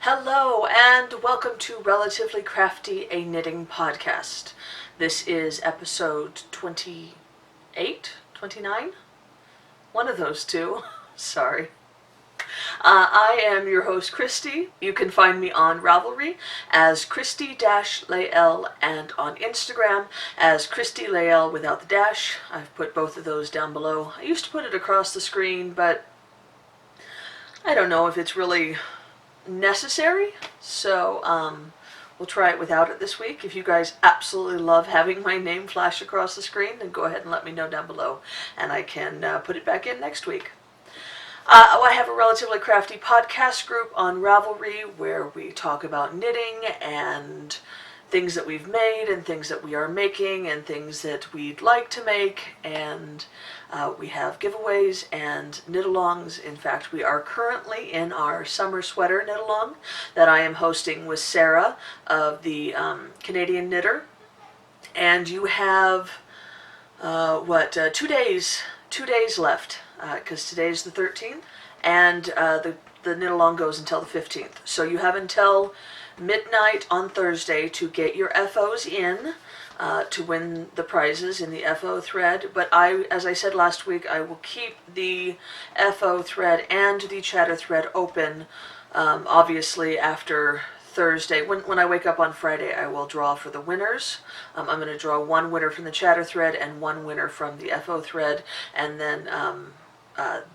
Hello and welcome to Relatively Crafty, a knitting podcast. This is episode 28, 29? One of those two. Sorry. I am your host, Cristi. You can find me on Ravelry as Cristi-Lael and on Instagram as Cristi-Lael without the dash. I've put both of those down below. I used to put it across the screen, but I don't know if it's really necessary, so we'll try it without it this week. If you guys absolutely love having my name flash across the screen, then go ahead and let me know down below, and I can put it back in next week. I have a Relatively Crafty Podcast group on Ravelry where we talk about knitting and things that we've made and things that we are making and things that we'd like to make, and we have giveaways and knit-alongs. In fact, we are currently in our summer sweater knit-along that I am hosting with Sarah of the Canadian Knitter, and you have 2 days left, because today's the 13th, and the knit-along goes until the 15th, so you have until midnight on Thursday to get your FOs in to win the prizes in the FO thread. But as I said last week, I will keep the FO thread and the chatter thread open. Obviously, after Thursday, when I wake up on Friday, I will draw for the winners. I'm going to draw one winner from the chatter thread and one winner from the FO thread, and then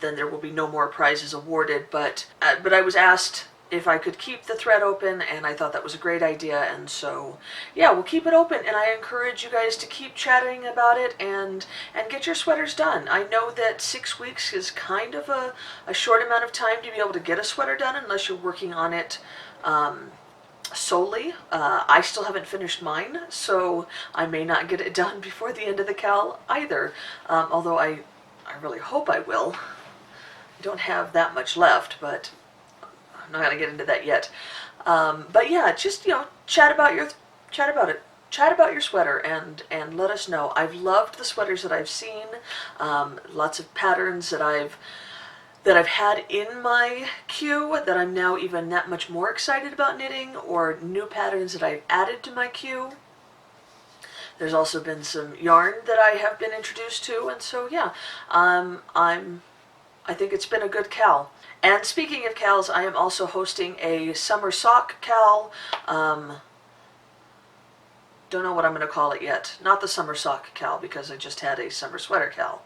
there will be no more prizes awarded. But I was asked if I could keep the thread open, and I thought that was a great idea, and so yeah, we'll keep it open, and I encourage you guys to keep chatting about it and get your sweaters done. I know that 6 weeks is kind of a short amount of time to be able to get a sweater done unless you're working on it solely. I still haven't finished mine, so I may not get it done before the end of the KAL either, although I really hope I will. I don't have that much left, but I'm not going to get into that yet. But yeah, just, chat about your sweater and let us know. I've loved the sweaters that I've seen. Lots of patterns that I've had in my queue that I'm now even that much more excited about knitting, or new patterns that I've added to my queue. There's also been some yarn that I have been introduced to, and so yeah, I think it's been a good KAL. And speaking of KALs, I am also hosting a summer sock KAL. Don't know what I'm going to call it yet. Not the summer sock KAL, because I just had a summer sweater KAL,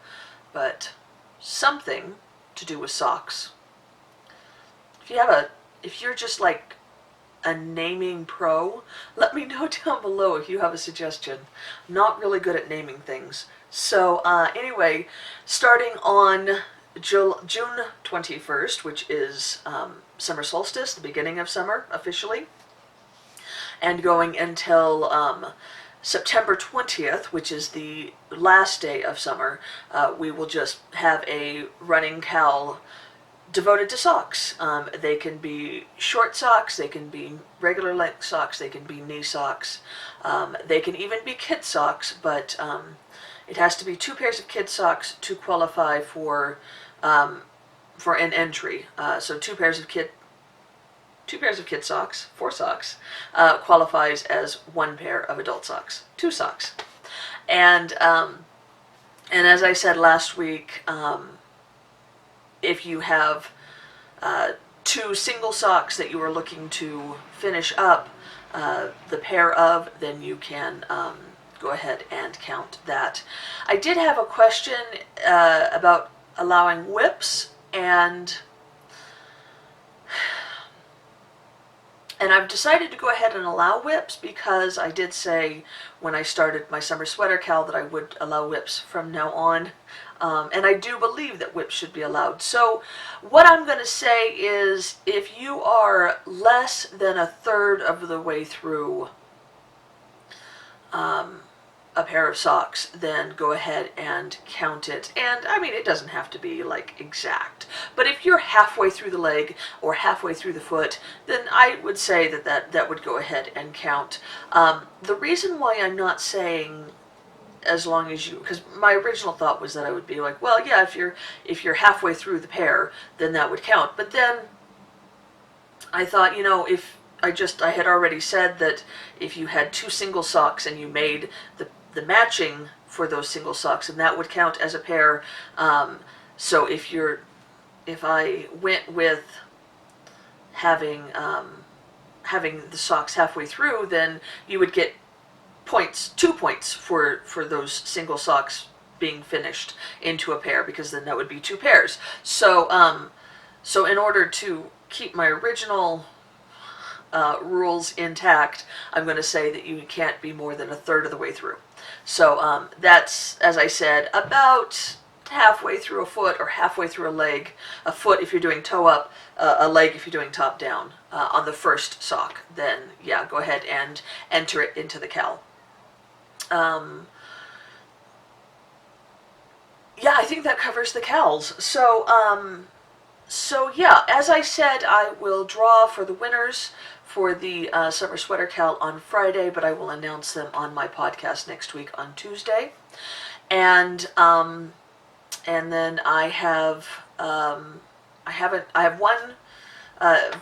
but something to do with socks. If you're just like a naming pro, let me know down below if you have a suggestion. I'm not really good at naming things. So anyway, starting on June 21st, which is summer solstice, the beginning of summer officially, and going until September 20th, which is the last day of summer, we will just have a running KAL devoted to socks. They can be short socks, they can be regular length socks, they can be knee socks, they can even be kid socks, but it has to be 2 pairs of kid socks to qualify for an entry. So 2 pairs of kid socks, 4 socks, qualifies as 1 pair of adult socks, 2 socks. And as I said last week, if you have 2 single socks that you are looking to finish up the pair of, then you can go ahead and count that. I did have a question about allowing whips, and I've decided to go ahead and allow whips, because I did say when I started my summer sweater KAL that I would allow whips from now on, and I do believe that whips should be allowed. So what I'm going to say is, if you are less than a third of the way through a pair of socks, then go ahead and count it. And I mean, it doesn't have to be like exact, but if you're halfway through the leg or halfway through the foot, then I would say that would go ahead and count. The reason why I'm not saying as long as you, because my original thought was that I would be like, well, yeah, if you're halfway through the pair, then that would count. But then I thought, if I had already said that if you had 2 single socks and you made the matching for those single socks, and that would count as a pair. So if I went with having the socks halfway through, then you would get 2 points for those single socks being finished into a pair, because then that would be 2 pairs. So in order to keep my original rules intact, I'm going to say that you can't be more than a third of the way through. So that's, as I said, about halfway through a foot or halfway through a leg. A foot if you're doing toe up, a leg if you're doing top down on the first sock. Then yeah, go ahead and enter it into the KAL. Yeah, I think that covers the KALs. So yeah, as I said, I will draw for the winners for the summer sweater KAL on Friday, but I will announce them on my podcast next week on Tuesday. And then I have one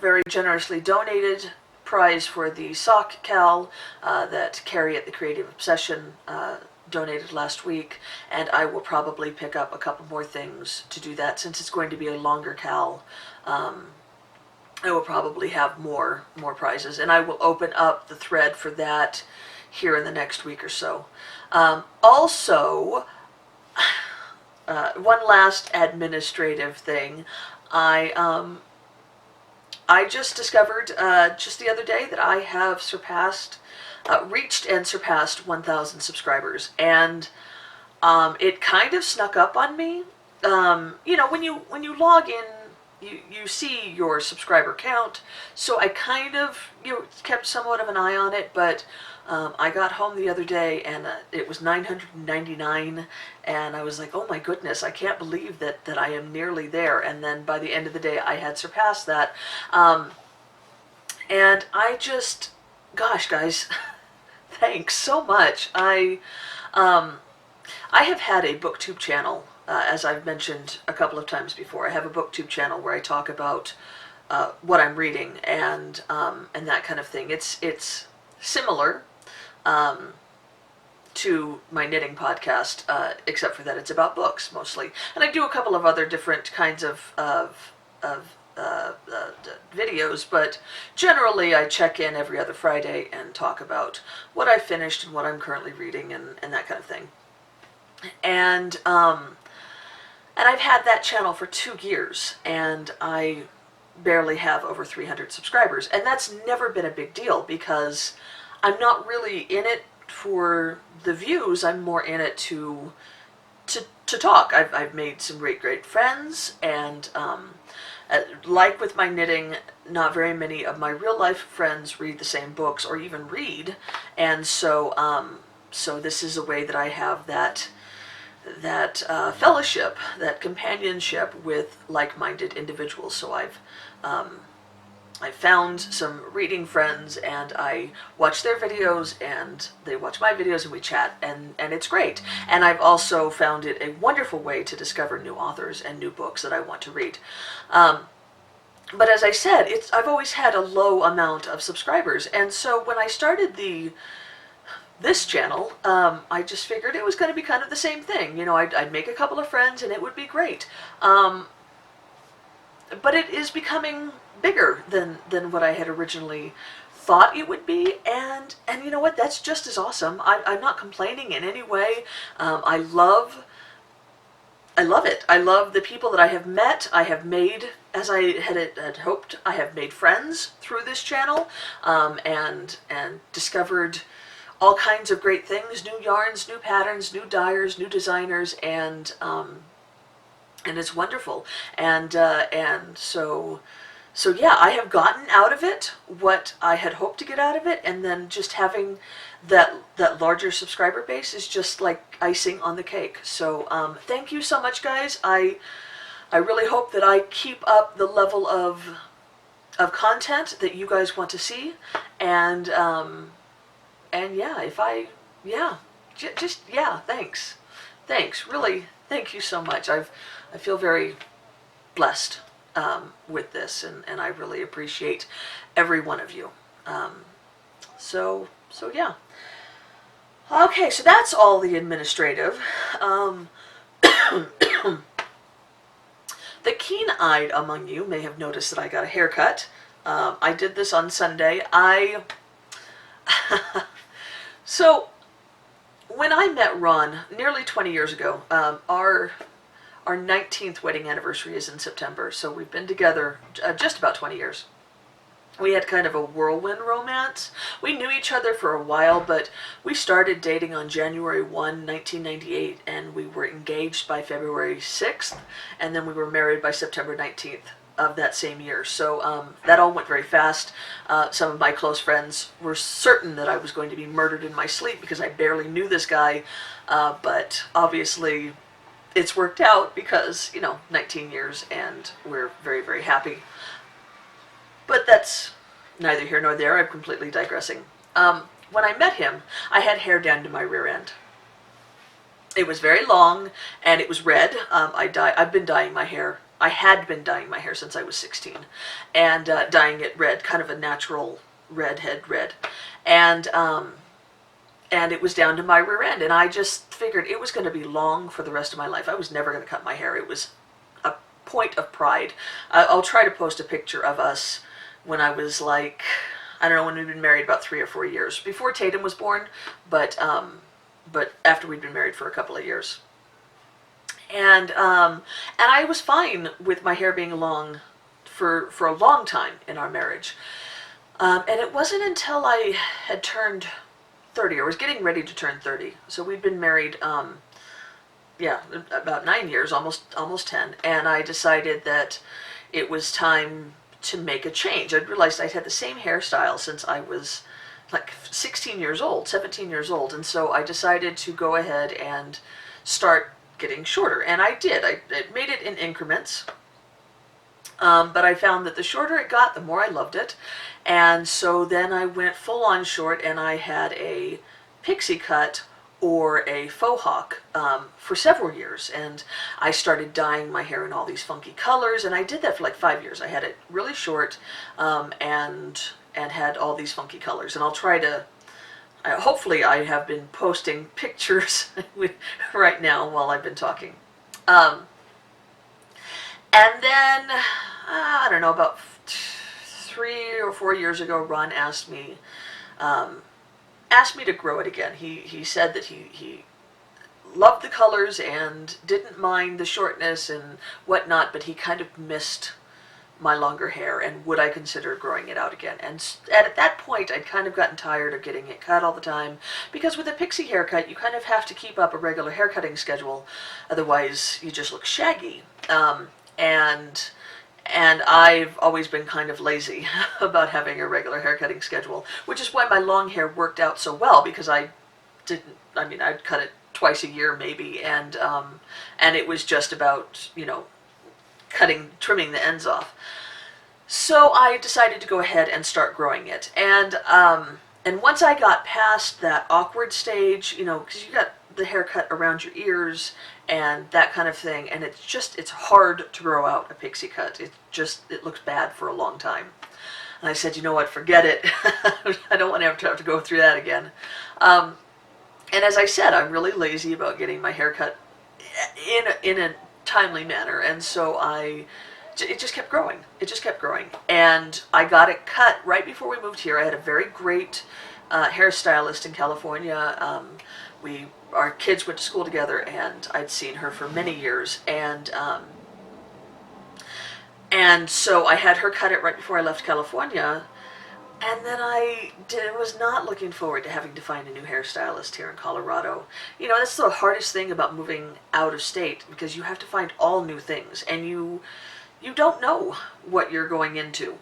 very generously donated prize for the sock KAL that Carrie at the Creative Obsession donated last week, and I will probably pick up a couple more things to do that. Since it's going to be a longer KAL, I will probably have more prizes, and I will open up the thread for that here in the next week or so. Also, one last administrative thing. I just discovered just the other day that I have reached and surpassed 1,000 subscribers, and it kind of snuck up on me. When you log in, you see your subscriber count, so I kind of kept somewhat of an eye on it, but I got home the other day and it was 999, and I was like, oh my goodness, I can't believe that I am nearly there. And then by the end of the day I had surpassed that, and I just, gosh guys, thanks so much. I have had a booktube channel, as I've mentioned a couple of times before. I have a booktube channel where I talk about what I'm reading and that kind of thing. It's similar to my knitting podcast, except for that it's about books mostly. And I do a couple of other different kinds of videos, but generally I check in every other Friday and talk about what I finished and what I'm currently reading and that kind of thing. And I've had that channel for 2 years, and I barely have over 300 subscribers, and that's never been a big deal because I'm not really in it for the views. I'm more in it to talk. I've made some great friends, and like with my knitting, not very many of my real life friends read the same books or even read, and so this is a way that I have that fellowship, that companionship with like-minded individuals. So I've found some reading friends, and I watch their videos and they watch my videos, and we chat, and it's great. And I've also found it a wonderful way to discover new authors and new books that I want to read. But as I said, I've always had a low amount of subscribers, and so when I started this channel, I just figured it was going to be kind of the same thing. I'd make a couple of friends and it would be great. But it is becoming bigger than what I had originally thought it would be, and you know what? That's just as awesome. I'm not complaining in any way. I love it. I love the people that I have met. I have made, as I had hoped, I have made friends through this channel, and discovered all kinds of great things, new yarns, new patterns, new dyers, new designers, and it's wonderful. And so yeah, I have gotten out of it what I had hoped to get out of it, and then just having that larger subscriber base is just like icing on the cake. So thank you so much, guys. I really hope that I keep up the level of content that you guys want to see, and yeah, thanks, really, thank you so much. I feel very blessed with this, and I really appreciate every one of you. So yeah. Okay, so that's all the administrative. The keen-eyed among you may have noticed that I got a haircut. I did this on Sunday. So when I met Ron nearly 20 years ago, our 19th wedding anniversary is in September, so we've been together just about 20 years. We had kind of a whirlwind romance. We knew each other for a while, but we started dating on January 1, 1998, and we were engaged by February 6th, and then we were married by September 19th of that same year. So that all went very fast. Some of my close friends were certain that I was going to be murdered in my sleep because I barely knew this guy, but obviously it's worked out because, 19 years, and we're very, very happy. But that's neither here nor there. I'm completely digressing. When I met him, I had hair down to my rear end. It was very long, and it was red. I've been dyeing my hair. I had been dyeing my hair since I was 16, and dyeing it red, kind of a natural redhead red. And it was down to my rear end, and I just figured it was going to be long for the rest of my life. I was never going to cut my hair. It was a point of pride. I'll try to post a picture of us when I was like, I don't know, when we'd been married about 3 or 4 years. Before Tatum was born, but after we'd been married for a couple of years. And I was fine with my hair being long for a long time in our marriage. And it wasn't until I had turned 30, or was getting ready to turn 30. So we'd been married, about 9 years, almost 10. And I decided that it was time to make a change. I'd realized I'd had the same hairstyle since I was like 16 years old, 17 years old. And so I decided to go ahead and start getting shorter. And I did. I made it in increments. But I found that the shorter it got, the more I loved it. And so then I went full on short, and I had a pixie cut or a faux hawk for several years. And I started dyeing my hair in all these funky colors, and I did that for like 5 years. I had it really short and had all these funky colors. And I'll try to, hopefully I have been posting pictures right now while I've been talking. And then, I don't know, about 3 or 4 years ago, Ron asked me to grow it again. He said that he loved the colors and didn't mind the shortness and whatnot, but he kind of missed my longer hair, and would I consider growing it out again? And at that point, I'd kind of gotten tired of getting it cut all the time, because with a pixie haircut, you kind of have to keep up a regular haircutting schedule, otherwise you just look shaggy. And I've always been kind of lazy about having a regular haircutting schedule, which is why my long hair worked out so well, because I'd cut it twice a year maybe, and it was just about, trimming the ends off. So I decided to go ahead and start growing it. And once I got past that awkward stage, because you got the haircut around your ears and that kind of thing, and it's hard to grow out a pixie cut. It looks bad for a long time. And I said, you know what, forget it. I don't want to have to go through that again. And as I said, I'm really lazy about getting my hair cut in a timely manner, and so it just kept growing. It just kept growing. And I got it cut right before we moved here. I had a very great hairstylist in California. Our kids went to school together, and I'd seen her for many years, and so I had her cut it right before I left California, and then I was not looking forward to having to find a new hairstylist here in Colorado. That's the hardest thing about moving out of state, because you have to find all new things, and you don't know what you're going into.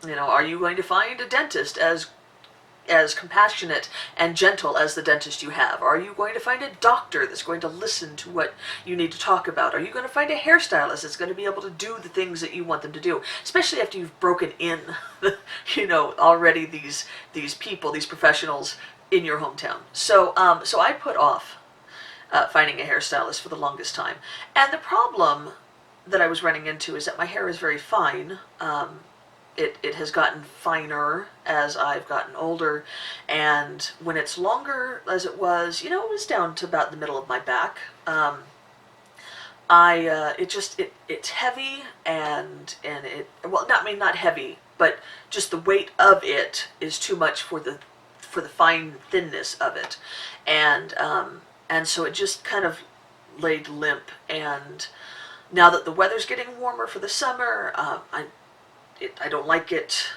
Are you going to find a dentist as compassionate and gentle as the dentist you have? Are you going to find a doctor that's going to listen to what you need to talk about? Are you going to find a hairstylist that's going to be able to do the things that you want them to do? Especially after you've broken in, already these people, these professionals in your hometown. So I put off finding a hairstylist for the longest time. And the problem that I was running into is that my hair is very fine. It has gotten finer as I've gotten older, and when it's longer as it was, it was down to about the middle of my back. It's heavy and it, well, not heavy, but just the weight of it is too much for the fine thinness of it, and so it just kind of laid limp. And now that the weather's getting warmer for the summer, I don't like it,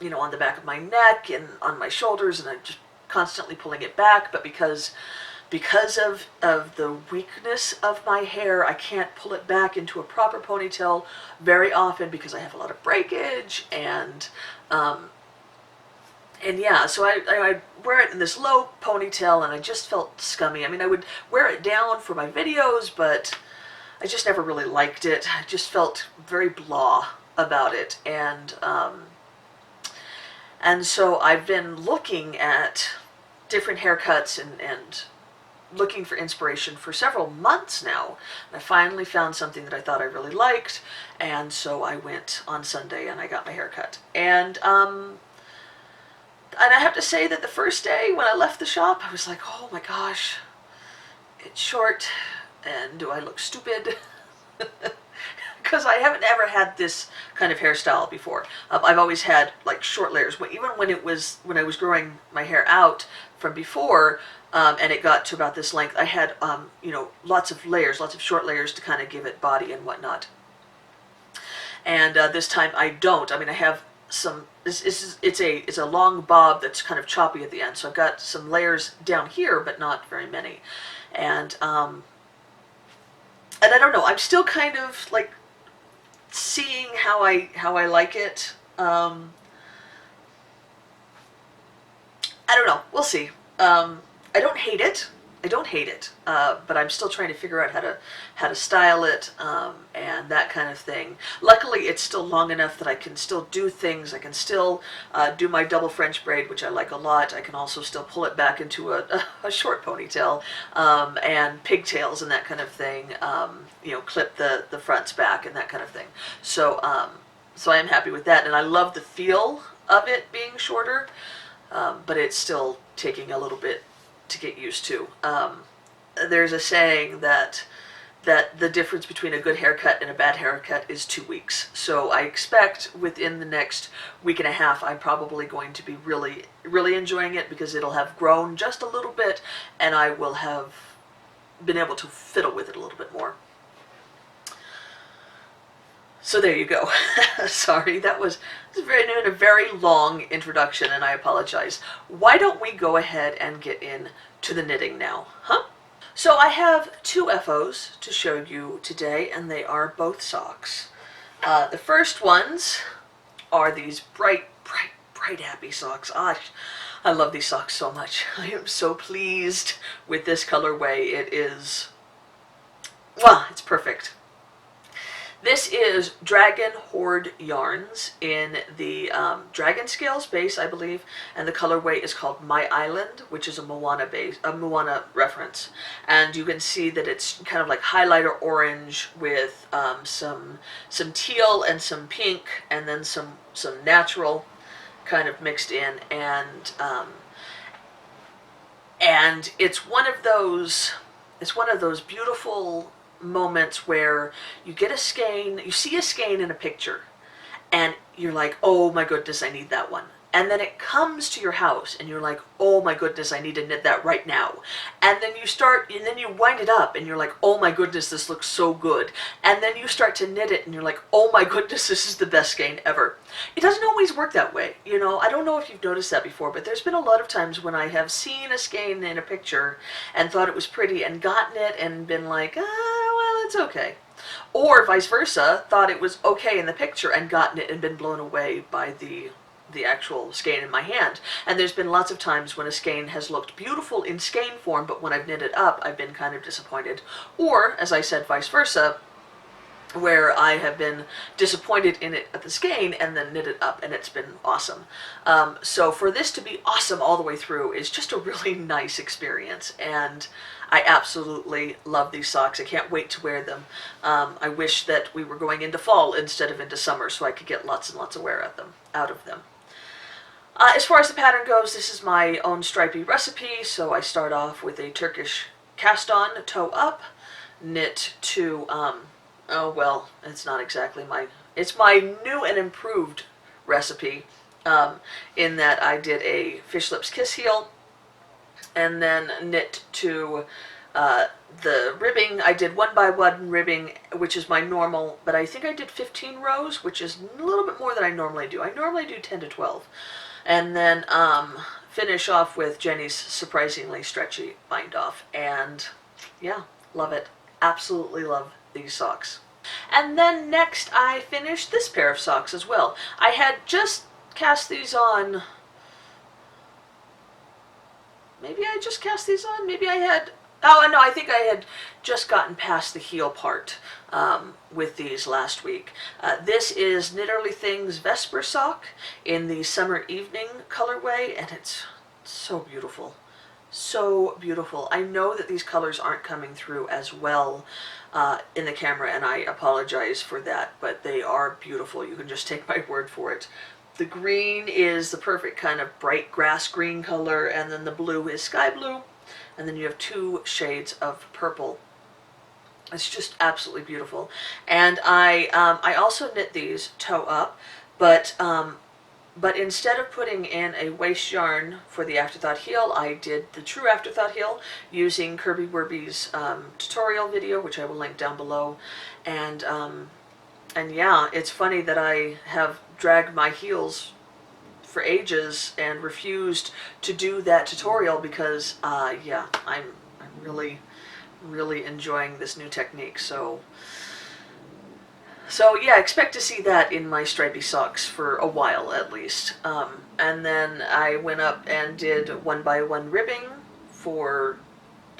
on the back of my neck and on my shoulders, and I'm just constantly pulling it back. But because of the weakness of my hair, I can't pull it back into a proper ponytail very often because I have a lot of breakage, and yeah, so I wear it in this low ponytail, and I just felt scummy. I mean, I would wear it down for my videos, but I just never really liked it. I just felt very blah about it, and so I've been looking at different haircuts and looking for inspiration for several months now. And I finally found something that I thought I really liked, and so I went on Sunday and I got my hair cut. And I have to say that the first day when I left the shop, I was like, oh my gosh, it's short, and do I look stupid? Because I haven't ever had this kind of hairstyle before. I've always had like short layers. Even when I was growing my hair out from before, and it got to about this length, I had lots of layers, lots of short layers to kind of give it body and whatnot. And this time I don't. I mean, I have some. It's a long bob that's kind of choppy at the end, so I've got some layers down here, but not very many. And I don't know. I'm still kind of like seeing how I like it. I don't know. We'll see. I don't hate it. But I'm still trying to figure out how to style it, and that kind of thing. Luckily, it's still long enough that I can still do things. I can still do my double French braid, which I like a lot. I can also still pull it back into a short ponytail, and pigtails and that kind of thing. Clip the fronts back and that kind of thing. So I am happy with that, and I love the feel of it being shorter, but it's still taking a little bit to get used to. There's a saying that the difference between a good haircut and a bad haircut is 2 weeks. So I expect within the next week and a half, I'm probably going to be really, really enjoying it, because it'll have grown just a little bit, and I will have been able to fiddle with it a little bit more. So there you go. Sorry, that was a very long introduction, and I apologize. Why don't we go ahead and get into the knitting now, huh? So I have 2 FOs to show you today, and they are both socks. The first ones are these bright happy socks. I love these socks so much. I am so pleased with this colorway. It is, well, it's perfect. This is Dragon Horde Yarns in the Dragon Scales base, I believe, and the colorway is called My Island, which is a Moana reference. And you can see that it's kind of like highlighter orange with some teal and some pink, and then some natural kind of mixed in, and it's one of those beautiful moments where you get a skein, you see a skein in a picture, and you're like, oh my goodness, I need that one. And then it comes to your house, and you're like, oh my goodness, I need to knit that right now. And then you wind it up, and you're like, oh my goodness, this looks so good. And then you start to knit it, and you're like, oh my goodness, this is the best skein ever. It doesn't always work that way, I don't know if you've noticed that before, but there's been a lot of times when I have seen a skein in a picture and thought it was pretty and gotten it and been like, well, it's okay. Or vice versa, thought it was okay in the picture and gotten it and been blown away by the actual skein in my hand. And there's been lots of times when a skein has looked beautiful in skein form, but when I've knit it up, I've been kind of disappointed. Or, as I said, vice versa, where I have been disappointed in it at the skein and then knit it up, and it's been awesome. So for this to be awesome all the way through is just a really nice experience, and I absolutely love these socks. I can't wait to wear them. I wish that we were going into fall instead of into summer so I could get lots and lots of wear out of them. As far as the pattern goes, this is my own stripy recipe, so I start off with a Turkish cast-on toe up, knit to oh, well, it's not exactly it's my new and improved recipe, in that I did a fish lips kiss heel, and then knit to the ribbing. I did 1x1 ribbing, which is my normal, but I think I did 15 rows, which is a little bit more than I normally do. I normally do 10 to 12. And then finish off with Jenny's surprisingly stretchy bind off, and yeah, love it. Absolutely love these socks. And then next I finished this pair of socks as well. I had just cast these on, maybe I just cast these on, maybe I had, oh no, I think I had just gotten past the heel part with these last week. This is Knitterly Things Vesper sock in the Summer Evening colorway, and it's so beautiful. So beautiful. I know that these colors aren't coming through as well in the camera, and I apologize for that, but they are beautiful. You can just take my word for it. The green is the perfect kind of bright grass green color, and then the blue is sky blue, and then you have 2 shades of purple. It's just absolutely beautiful. And I also knit these toe up, but instead of putting in a waste yarn for the afterthought heel, I did the true afterthought heel using Kirby Werby's tutorial video, which I will link down below. And yeah, it's funny that I have dragged my heels for ages and refused to do that tutorial because yeah, I'm really enjoying this new technique. So yeah, expect to see that in my stripy socks for a while at least. And then I went up and did 1x1 ribbing for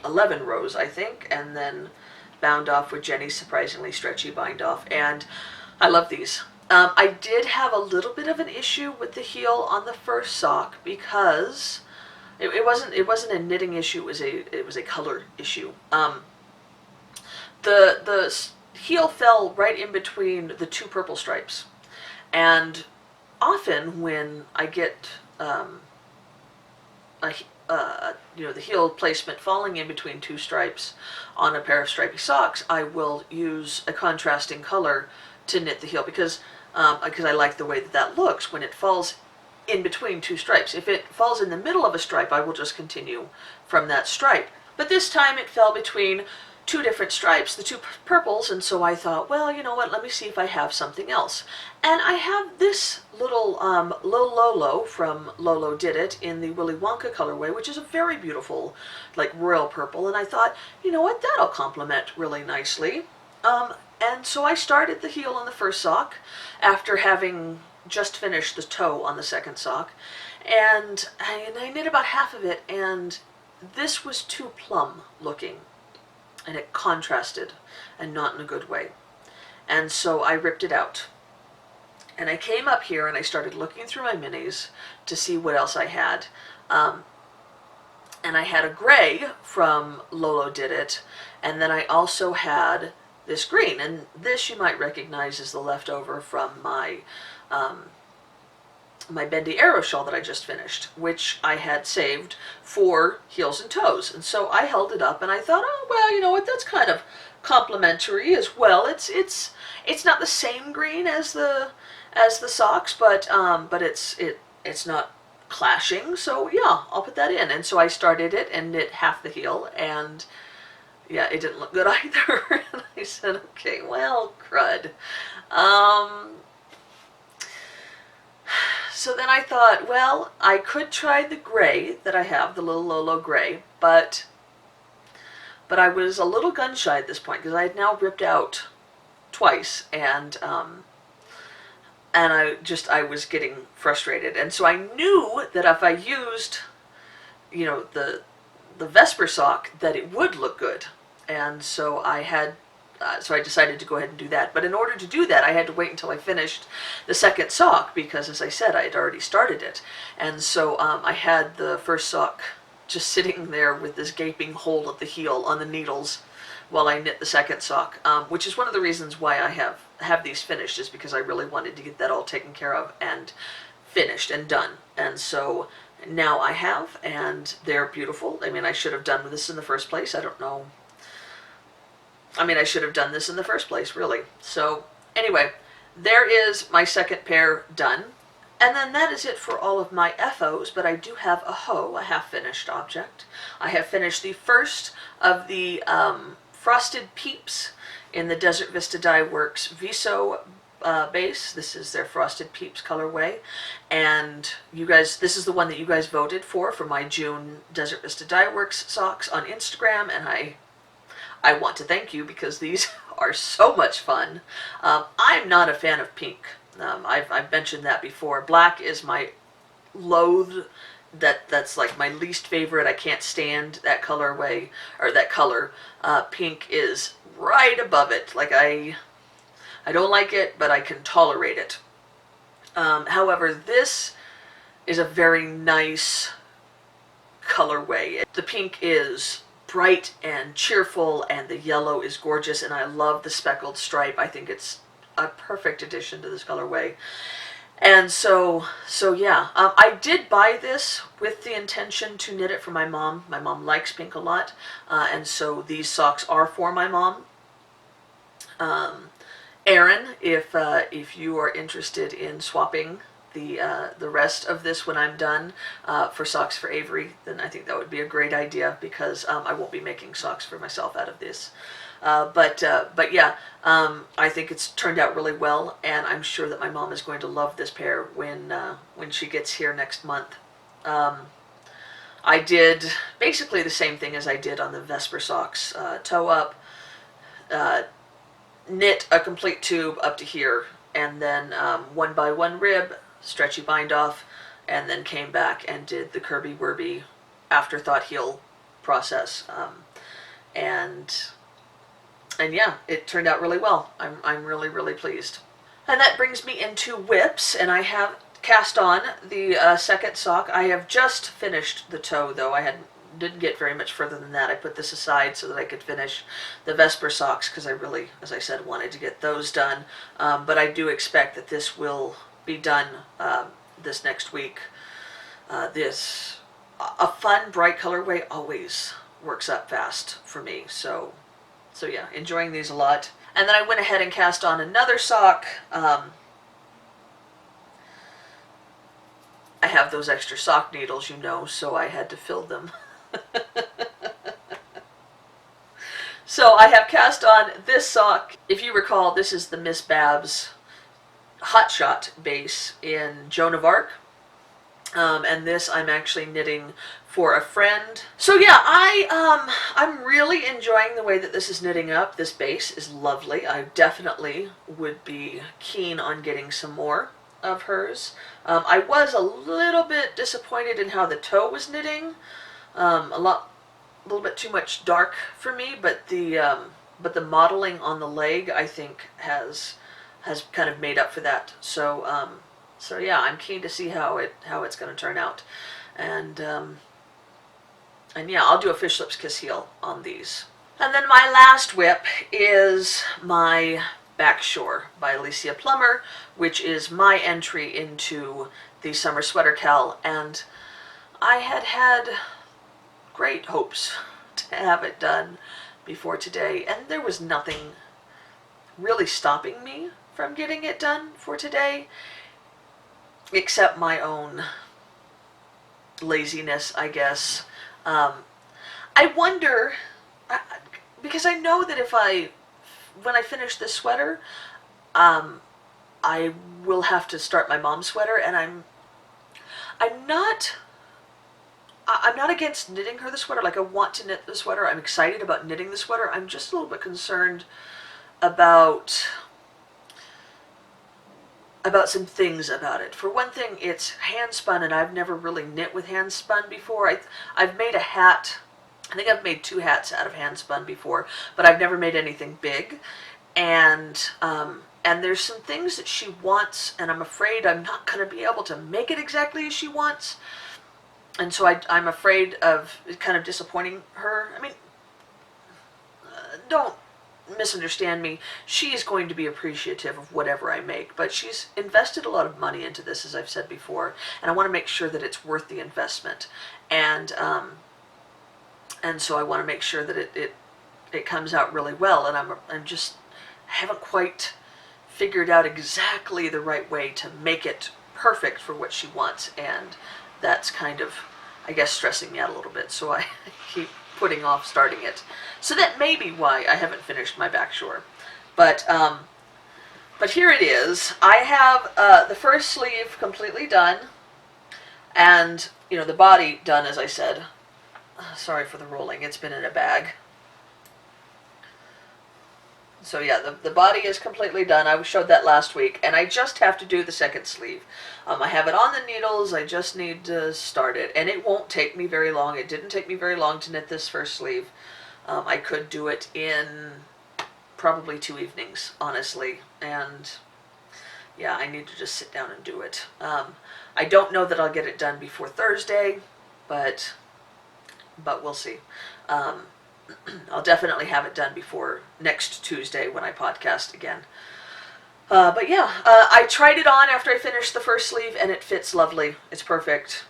11 rows, I think, and then bound off with Jenny's surprisingly stretchy bind off, and I love these. I did have a little bit of an issue with the heel on the first sock because it wasn't a knitting issue, it was a color issue. The heel fell right in between the 2 purple stripes, and often when I get the heel placement falling in between 2 stripes on a pair of stripy socks, I will use a contrasting color to knit the heel because I like the way that looks when it falls in between 2 stripes. If it falls in the middle of a stripe, I will just continue from that stripe. But this time it fell between 2 different stripes, the 2 purples, and so I thought, well, you know what, let me see if I have something else. And I have this little Lolo from Lolo Did It in the Willy Wonka colorway, which is a very beautiful, like, royal purple, and I thought, you know what, that'll complement really nicely. And so I started the heel on the first sock after having just finished the toe on the second sock, and I knit about half of it, and this was too plum looking, and it contrasted, and not in a good way. And so I ripped it out. And I came up here and I started looking through my minis to see what else I had. And I had a gray from Lolo Did It, and then I also had this green, and this you might recognize as the leftover from my my bendy arrow shawl that I just finished, which I had saved for heels and toes. And so I held it up and I thought, oh, well, you know what, that's kind of complimentary as well. It's not the same green as the socks, but it's not clashing, so yeah, I'll put that in. And so I started it and knit half the heel, and yeah, it didn't look good either. And I said, okay, well, crud. So then I thought, well, I could try the gray that I have, the little Lolo gray, but I was a little gun shy at this point because I had now ripped out twice, and I was getting frustrated. And so I knew that if I used, you know, the Vesper sock, that it would look good. And so I had so I decided to go ahead and do that. But in order to do that, I had to wait until I finished the second sock because, as I said, I had already started it. And so I had the first sock just sitting there with this gaping hole at the heel on the needles while I knit the second sock, which is one of the reasons why I have these finished, is because I really wanted to get that all taken care of and finished and done. And so now I have, and they're beautiful. I mean, I should have done this in the first place. I don't know. I mean, I should have done this in the first place, really. So anyway, there is my second pair done. And then that is it for all of my FOs, but I do have a hoe, a half-finished object. I have finished the first of the Frosted Peeps in the Desert Vista Dye Works Viso base. This is their Frosted Peeps colorway. And you guys, this is the one that you guys voted for my June Desert Vista Dye Works socks on Instagram, and I want to thank you because these are so much fun. I'm not a fan of pink. I've mentioned that before. Black is my loathe. That's like my least favorite. I can't stand that colorway, or that color. Pink is right above it. Like I don't like it, but I can tolerate it. However, this is a very nice colorway. The pink is bright and cheerful, and the yellow is gorgeous, and I love the speckled stripe. I think it's a perfect addition to this colorway. And so yeah, I did buy this with the intention to knit it for my mom. My mom likes pink a lot, and so these socks are for my mom. Erin, if you are interested in swapping the rest of this when I'm done for socks for Avery, then I think that would be a great idea, because I won't be making socks for myself out of this. But yeah, I think it's turned out really well, and I'm sure that my mom is going to love this pair when she gets here next month. I did basically the same thing as I did on the Vesper socks. Toe up, knit a complete tube up to here, and then 1 by 1 rib, stretchy bind off, and then came back and did the Kirby Werby afterthought heel process. And yeah, it turned out really well. I'm really, really pleased. And that brings me into whips, and I have cast on the second sock. I have just finished the toe, though. Didn't get very much further than that. I put this aside so that I could finish the Vesper socks, because I really, as I said, wanted to get those done. But I do expect that this will be done this next week. A fun, bright colorway always works up fast for me. So yeah, enjoying these a lot. And then I went ahead and cast on another sock. I have those extra sock needles, you know, so I had to fill them. So I have cast on this sock. If you recall, this is the Miss Babs Hot Shot base in Joan of Arc. And this I'm actually knitting for a friend. So yeah, I'm really enjoying the way that this is knitting up. This base is lovely. I definitely would be keen on getting some more of hers. I was a little bit disappointed in how the toe was knitting. A little bit too much dark for me, but the modeling on the leg, I think, has kind of made up for that. So yeah, I'm keen to see how it's going to turn out, and yeah, I'll do a Fish Lips Kiss Heel on these. And then my last whip is my Backshore by Alicia Plummer, which is my entry into the Summer Sweater KAL, and I had great hopes to have it done before today, and there was nothing really stopping me from getting it done for today, except my own laziness, I guess. I wonder, because I know that when I finish this sweater, I will have to start my mom's sweater, and I'm not against knitting her the sweater. Like, I want to knit the sweater. I'm excited about knitting the sweater. I'm just a little bit concerned about some things about it. For one thing, it's hand spun, and I've never really knit with hand spun before. I've made a hat I think I've made 2 hats out of hand spun before, but I've never made anything big. And there's some things that she wants, and I'm afraid I'm not going to be able to make it exactly as she wants. And so I'm afraid of kind of disappointing her. I mean, don't misunderstand me. She is going to be appreciative of whatever I make, but she's invested a lot of money into this, as I've said before, and I want to make sure that it's worth the investment. And so I want to make sure that it comes out really well. And I haven't quite figured out exactly the right way to make it perfect for what she wants, and that's kind of, I guess, stressing me out a little bit, so I keep putting off starting it. So that may be why I haven't finished my back shore. But here it is. I have the first sleeve completely done, and the body done, as I said. Sorry for the rolling, it's been in a bag. So yeah, the body is completely done. I showed that last week, and I just have to do the second sleeve. I have it on the needles, I just need to start it, and it won't take me very long. It didn't take me very long to knit this first sleeve. I could do it in probably 2 evenings, honestly, and yeah, I need to just sit down and do it. I don't know that I'll get it done before Thursday, but we'll see. I'll definitely have it done before next Tuesday when I podcast again. But yeah, I tried it on after I finished the first sleeve, and it fits lovely. It's perfect.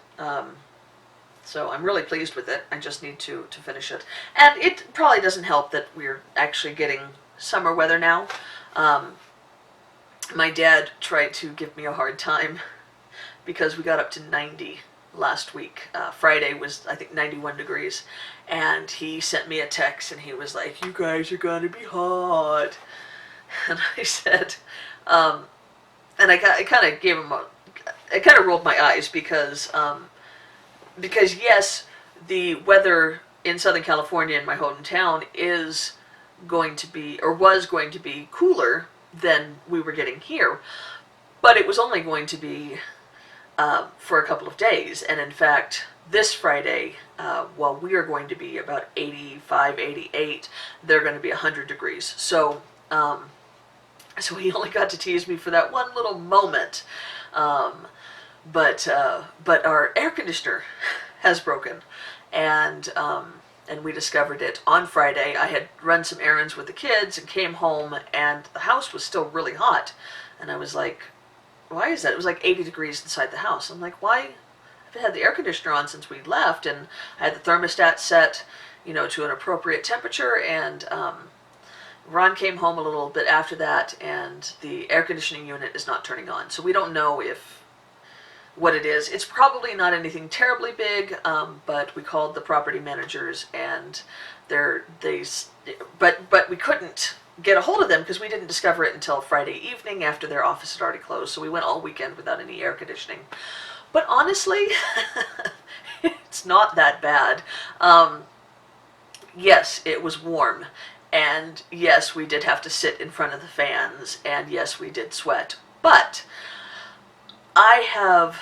So I'm really pleased with it. I just need to finish it. And it probably doesn't help that we're actually getting summer weather now. My dad tried to give me a hard time because we got up to 90 last week. Friday was, I think, 91 degrees. And he sent me a text, and he was like, "You guys are going to be hot." And I said, and I kind of gave him I kind of rolled my eyes because yes, the weather in Southern California in my hometown is going to be, or was going to be, cooler than we were getting here. But it was only going to be for a couple of days. And in fact, this Friday, while we are going to be about 85, 88, they're going to be 100 degrees. So he only got to tease me for that one little moment. But our air conditioner has broken, and we discovered it on Friday. I had run some errands with the kids and came home, and the house was still really hot. And I was like, "Why is that?" It was like 80 degrees inside the house. I'm like, "Why?" I've had the air conditioner on since we left, and I had the thermostat set, to an appropriate temperature, and Ron came home a little bit after that, and the air conditioning unit is not turning on. So we don't know what it is. It's probably not anything terribly big, but we called the property managers, and but we couldn't get a hold of them because we didn't discover it until Friday evening after their office had already closed. So we went all weekend without any air conditioning. But honestly, it's not that bad. Yes, it was warm. And yes, we did have to sit in front of the fans. And yes, we did sweat. But I have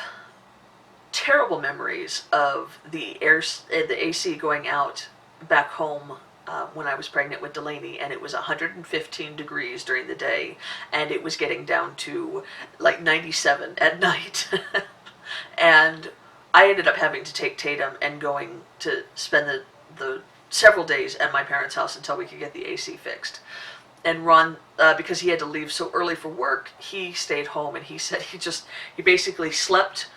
terrible memories of the AC going out back home when I was pregnant with Delaney, and it was 115 degrees during the day, and it was getting down to like 97 at night. And I ended up having to take Tatum and going to spend the several days at my parents' house until we could get the AC fixed. And Ron, because he had to leave so early for work, he stayed home, and he said he basically slept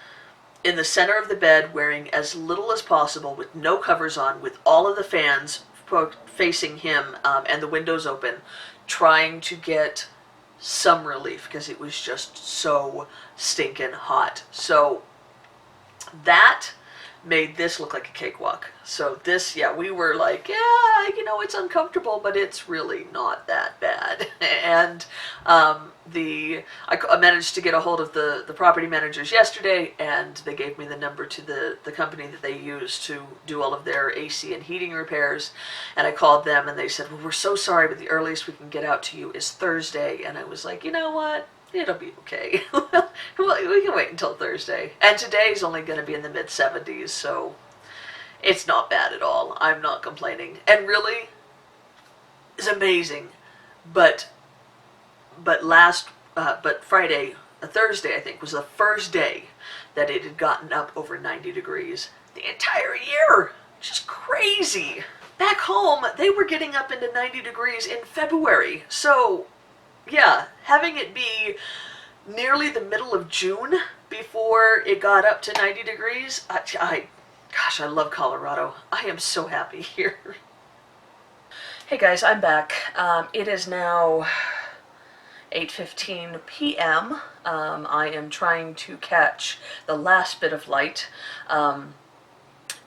in the center of the bed wearing as little as possible with no covers on, with all of the fans facing him and the windows open, trying to get some relief because it was just so stinking hot. So that made this look like a cakewalk. So this, yeah, we were like, yeah, it's uncomfortable, but it's really not that bad. And I managed to get a hold of the property managers yesterday, and they gave me the number to the company that they use to do all of their AC and heating repairs. And I called them, and they said, "Well, we're so sorry, but the earliest we can get out to you is Thursday." And I was like, you know what? It'll be okay. We can wait until Thursday. And today's only going to be in the mid-70s, so It's not bad at all. I'm not complaining. And really, it's amazing. But Friday, Thursday, I think, was the first day that it had gotten up over 90 degrees the entire year. Just crazy. Back home, they were getting up into 90 degrees in February. So, yeah, having it be nearly the middle of June before it got up to 90 degrees, gosh, I love Colorado. I am so happy here. Hey guys, I'm back. It is now 8:15 p.m. I am trying to catch the last bit of light.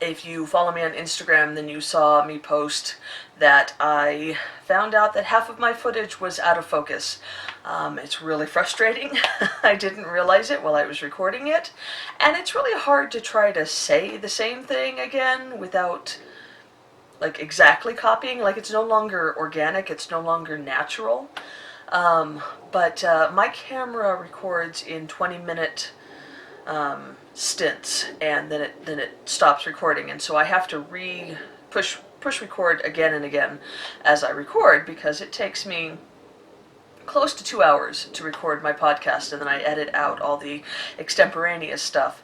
If you follow me on Instagram, then you saw me post that I found out that half of my footage was out of focus. It's really frustrating. I didn't realize it while I was recording it, and it's really hard to try to say the same thing again without like exactly copying. Like, it's no longer organic, it's no longer natural. But my camera records in 20-minute stints, and then it stops recording, and so I have to push record again and again as I record, because it takes me close to 2 hours to record my podcast, and then I edit out all the extemporaneous stuff.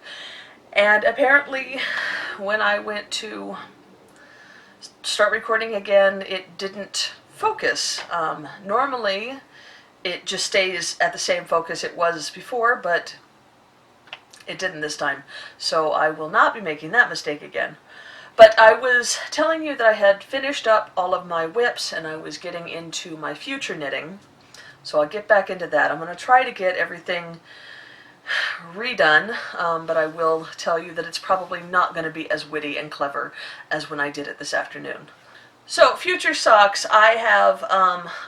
And apparently when I went to start recording again, it didn't focus. Normally it just stays at the same focus it was before, but it didn't this time. So I will not be making that mistake again. But I was telling you that I had finished up all of my whips and I was getting into my future knitting. So I'll get back into that. I'm going to try to get everything redone, but I will tell you that it's probably not going to be as witty and clever as when I did it this afternoon. So, future socks, I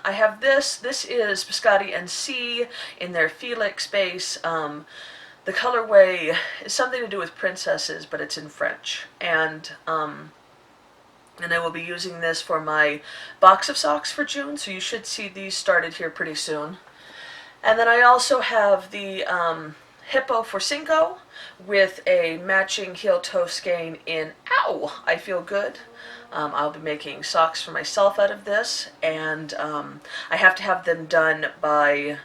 have this. This is Biscotti and C in their Felix base. The colorway is something to do with princesses, but it's in French. And I will be using this for my box of socks for June, so you should see these started here pretty soon. And then I also have the Hippo for Cinco with a matching heel-toe skein in Ow! I Feel Good. I'll be making socks for myself out of this, and I have to have them done by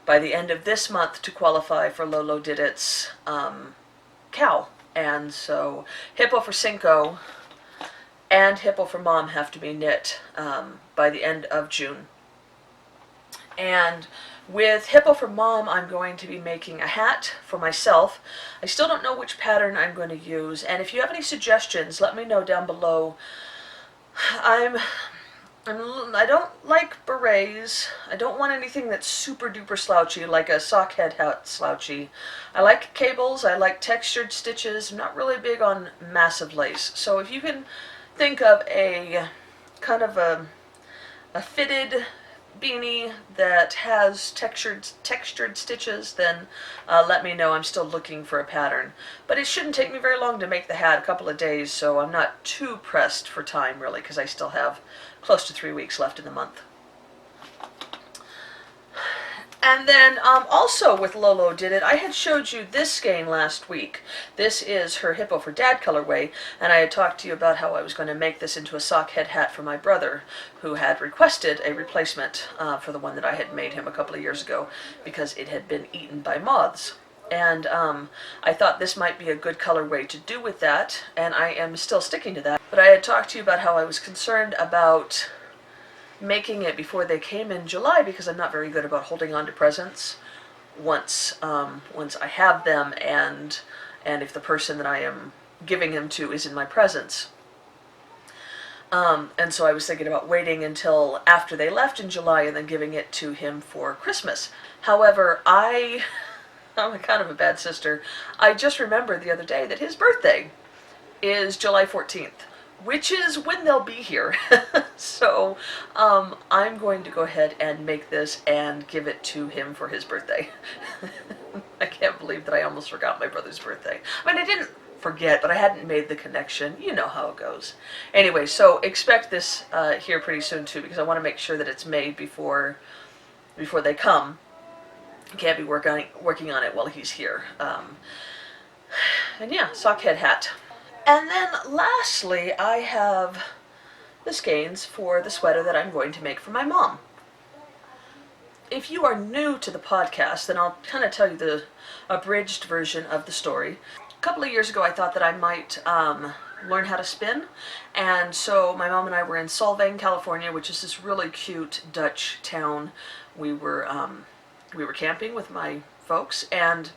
the end of this month to qualify for Lolo Did It's KAL. And so Hippo for Cinco and Hippo for Mom have to be knit by the end of June. And with Hippo for Mom, I'm going to be making a hat for myself. I still don't know which pattern I'm going to use, and if you have any suggestions, let me know down below. I don't like berets. I don't want anything that's super duper slouchy, like a sock head hat slouchy. I like cables, I like textured stitches. I'm not really big on massive lace. So if you can think of a kind of a fitted beanie that has textured stitches, then let me know. I'm still looking for a pattern. But it shouldn't take me very long to make the hat, a couple of days, so I'm not too pressed for time, really, because I still have close to 3 weeks left in the month. And then also with Lolo Did It, I had showed you this skein last week. This is her Hippo for Dad colorway, and I had talked to you about how I was going to make this into a sock head hat for my brother, who had requested a replacement for the one that I had made him a couple of years ago because it had been eaten by moths. And I thought this might be a good colorway to do with that, and I am still sticking to that. But I had talked to you about how I was concerned about making it before they came in July because I'm not very good about holding on to presents once I have them, and if the person that I am giving them to is in my presence. And so I was thinking about waiting until after they left in July and then giving it to him for Christmas. However, I'm kind of a bad sister. I just remembered the other day that his birthday is July 14th. Which is when they'll be here. So I'm going to go ahead and make this and give it to him for his birthday. I can't believe that I almost forgot my brother's birthday. I mean, I didn't forget, but I hadn't made the connection. You know how it goes. Anyway, so expect this here pretty soon too, because I want to make sure that it's made before they come. I can't be working on it while he's here. And yeah, sock head hat. And then lastly, I have the skeins for the sweater that I'm going to make for my mom. If you are new to the podcast, then I'll kind of tell you the abridged version of the story. A couple of years ago, I thought that I might learn how to spin, and so my mom and I were in Solvang, California, which is this really cute Dutch town. We were camping with my folks, and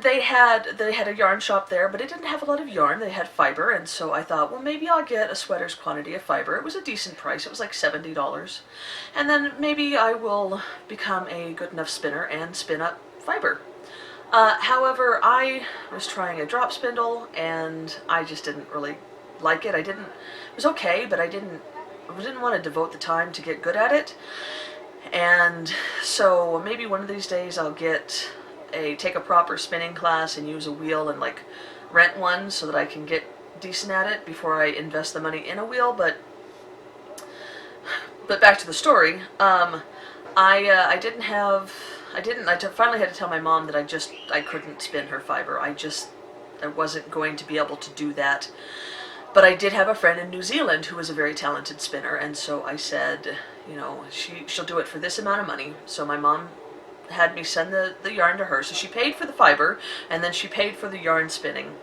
they had a yarn shop there, but it didn't have a lot of yarn. They had fiber, and so I thought, well, maybe I'll get a sweater's quantity of fiber. It was a decent price. It was like $70. And then maybe I will become a good enough spinner and spin up fiber. However, I was trying a drop spindle, and I just didn't really like it. It was okay, but I didn't want to devote the time to get good at it. And so maybe one of these days I'll take a proper spinning class and use a wheel and like rent one so that I can get decent at it before I invest the money in a wheel. But back to the story. I finally had to tell my mom that I couldn't spin her fiber. I wasn't going to be able to do that. But I did have a friend in New Zealand who was a very talented spinner, and so I said, she'll do it for this amount of money. So my mom had me send the yarn to her. So she paid for the fiber, and then she paid for the yarn spinning.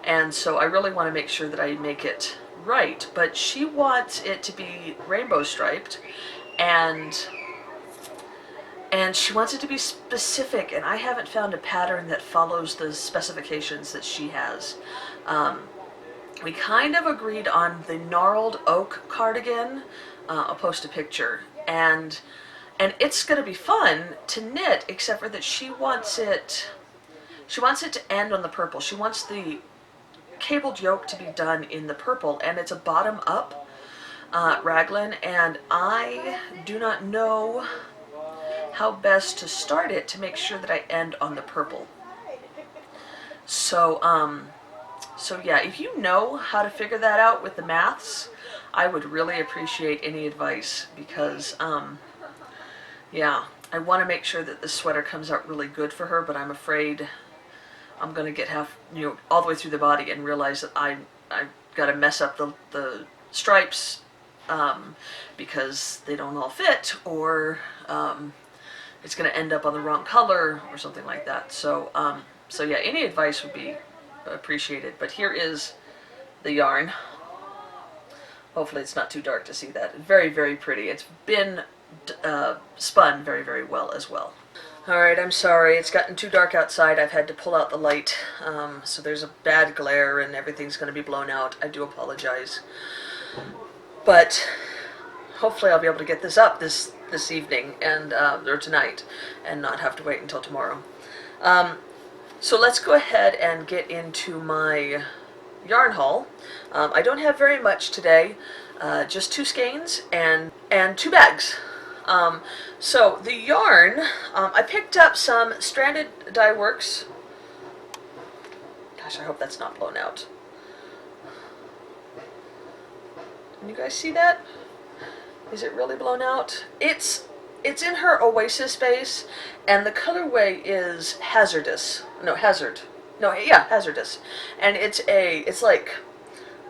And so I really want to make sure that I make it right. But she wants it to be rainbow striped, and she wants it to be specific, and I haven't found a pattern that follows the specifications that she has. We kind of agreed on the gnarled oak cardigan. I'll post a picture, and it's going to be fun to knit, except for that she wants it to end on the purple. She wants the cabled yoke to be done in the purple, and it's a bottom up raglan, and I do not know how best to start it to make sure that I end on the purple. So yeah, if you know how to figure that out with the maths, I would really appreciate any advice, because yeah, I want to make sure that this sweater comes out really good for her, but I'm afraid I'm going to get all the way through the body and realize that I've got to mess up the stripes because they don't all fit, or it's going to end up on the wrong color or something like that. So yeah, any advice would be appreciated. But here is the yarn. Hopefully it's not too dark to see that. Very, very pretty. It's been spun very, very well as well. Alright, I'm sorry. It's gotten too dark outside. I've had to pull out the light. So there's a bad glare and everything's going to be blown out. I do apologize. But hopefully I'll be able to get this up this evening or tonight, and not have to wait until tomorrow. So let's go ahead and get into my yarn haul. I don't have very much today, just 2 skeins and 2 bags. So the yarn, I picked up some Stranded Dye Works. Gosh, I hope that's not blown out. Can you guys see that? Is it really blown out? It's in her Oasis base, and the colorway is Hazardous. No, Hazard. No, yeah, Hazardous. And it's like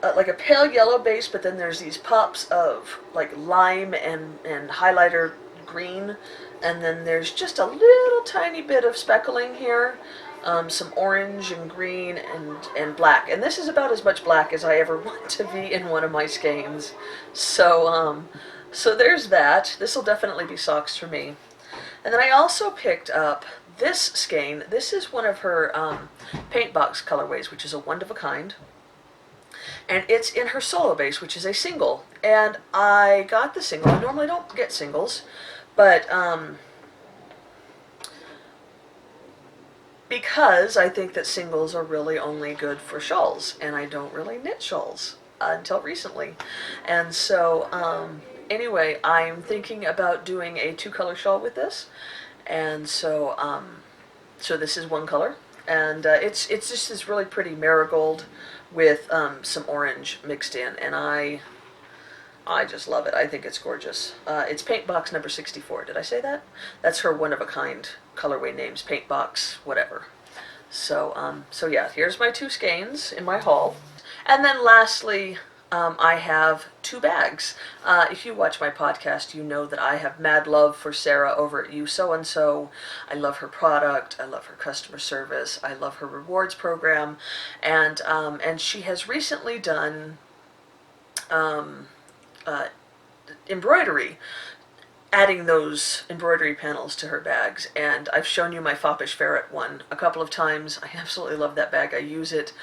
a pale yellow base, but then there's these pops of like lime and highlighter green, and then there's just a little tiny bit of speckling here, some orange and green and black. And this is about as much black as I ever want to be in one of my skeins. So there's that. This will definitely be socks for me. And then I also picked up this skein. This is one of her paint box colorways, which is a one of a kind. And it's in her solo base, which is a single. And I got the single. I normally don't get singles, but because I think that singles are really only good for shawls, and I don't really knit shawls until recently. And so anyway, I'm thinking about doing a 2-color shawl with this, and so this is 1 color, and it's just this really pretty marigold with some orange mixed in, and I just love it. I think it's gorgeous. It's paint box number 64. Did I say that? That's her one of a kind colorway names, paint box whatever. So yeah, here's my 2 skeins in my haul. And then lastly, I have 2 bags. If you watch my podcast, you know that I have mad love for Sarah over at You So and So. I love her product. I love her customer service. I love her rewards program, and she has recently done embroidery, adding those embroidery panels to her bags. And I've shown you my Foppish Ferret one a couple of times. I absolutely love that bag. I use it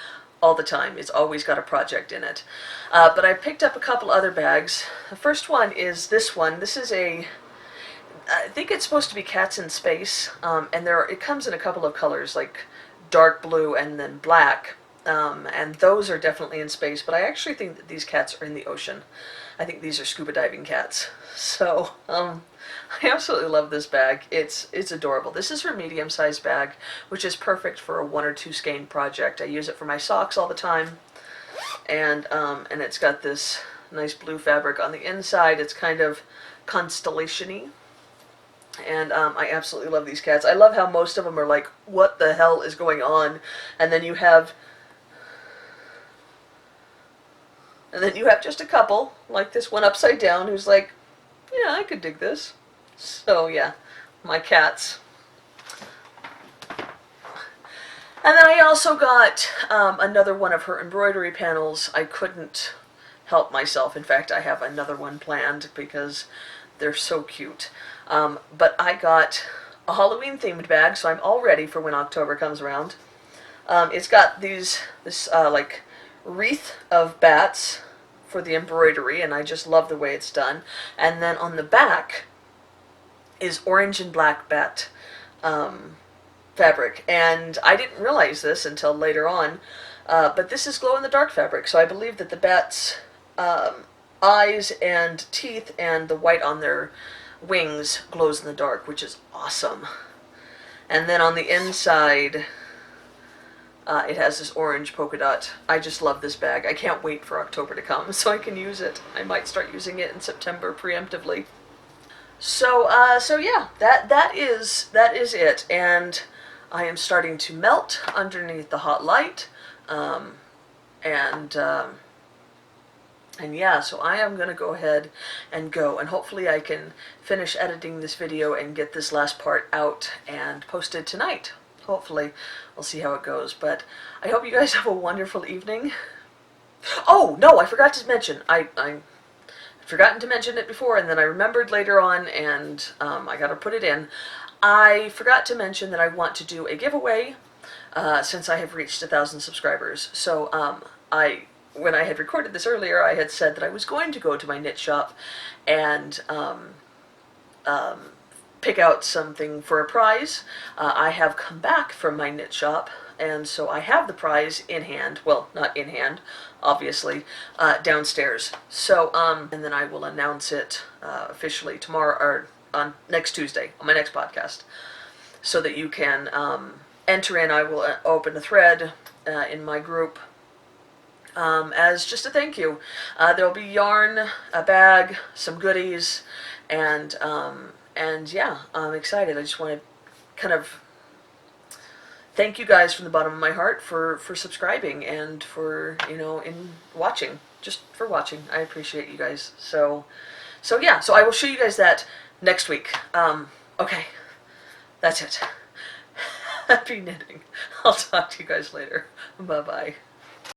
all the time. It's always got a project in it. But I picked up a couple other bags. The first one is this one. This is I think it's supposed to be Cats in Space, and it comes in a couple of colors, like dark blue and then black. And those are definitely in space, but I actually think that these cats are in the ocean. I think these are scuba diving cats. So, I absolutely love this bag. It's adorable. This is her medium-sized bag, which is perfect for a 1 or 2 skein project. I use it for my socks all the time, and it's got this nice blue fabric on the inside. It's kind of constellation-y. And I absolutely love these cats. I love how most of them are like, what the hell is going on? And then you have just a couple, like this one upside down, who's like, yeah, I could dig this. So yeah, my cats. And then I also got another one of her embroidery panels. I couldn't help myself. In fact, I have another one planned because they're so cute. But I got a Halloween themed bag, so I'm all ready for when October comes around. It's got this like wreath of bats for the embroidery, and I just love the way it's done. And then on the back is orange and black bat fabric, and I didn't realize this until later on, but this is glow-in-the-dark fabric, so I believe that the bats' eyes and teeth and the white on their wings glows in the dark, which is awesome. And then on the inside, it has this orange polka dot. I just love this bag. I can't wait for October to come so I can use it. I might start using it in September preemptively. So yeah, that is it. And I am starting to melt underneath the hot light. And yeah, so I am going to go ahead and go, and hopefully I can finish editing this video and get this last part out and posted tonight. Hopefully. We'll see how it goes, but I hope you guys have a wonderful evening. Oh, no, I forgot to mention. I'd forgotten to mention it before, and then I remembered later on, and I got to put it in. I forgot to mention that I want to do a giveaway since I have reached 1,000 subscribers. So when I had recorded this earlier, I had said that I was going to go to my knit shop and pick out something for a prize. I have come back from my knit shop, and so I have the prize in hand. Well, not in hand, obviously, downstairs. So, and then I will announce it officially tomorrow, or on next Tuesday, on my next podcast, so that you can enter in. I will open a thread in my group as just a thank you. There'll be yarn, a bag, some goodies, and yeah, I'm excited. I just want to kind of thank you guys from the bottom of my heart for subscribing and for, in watching, just for watching. I appreciate you guys. So yeah, so I will show you guys that next week. Okay, that's it. Happy knitting. I'll talk to you guys later. Bye-bye.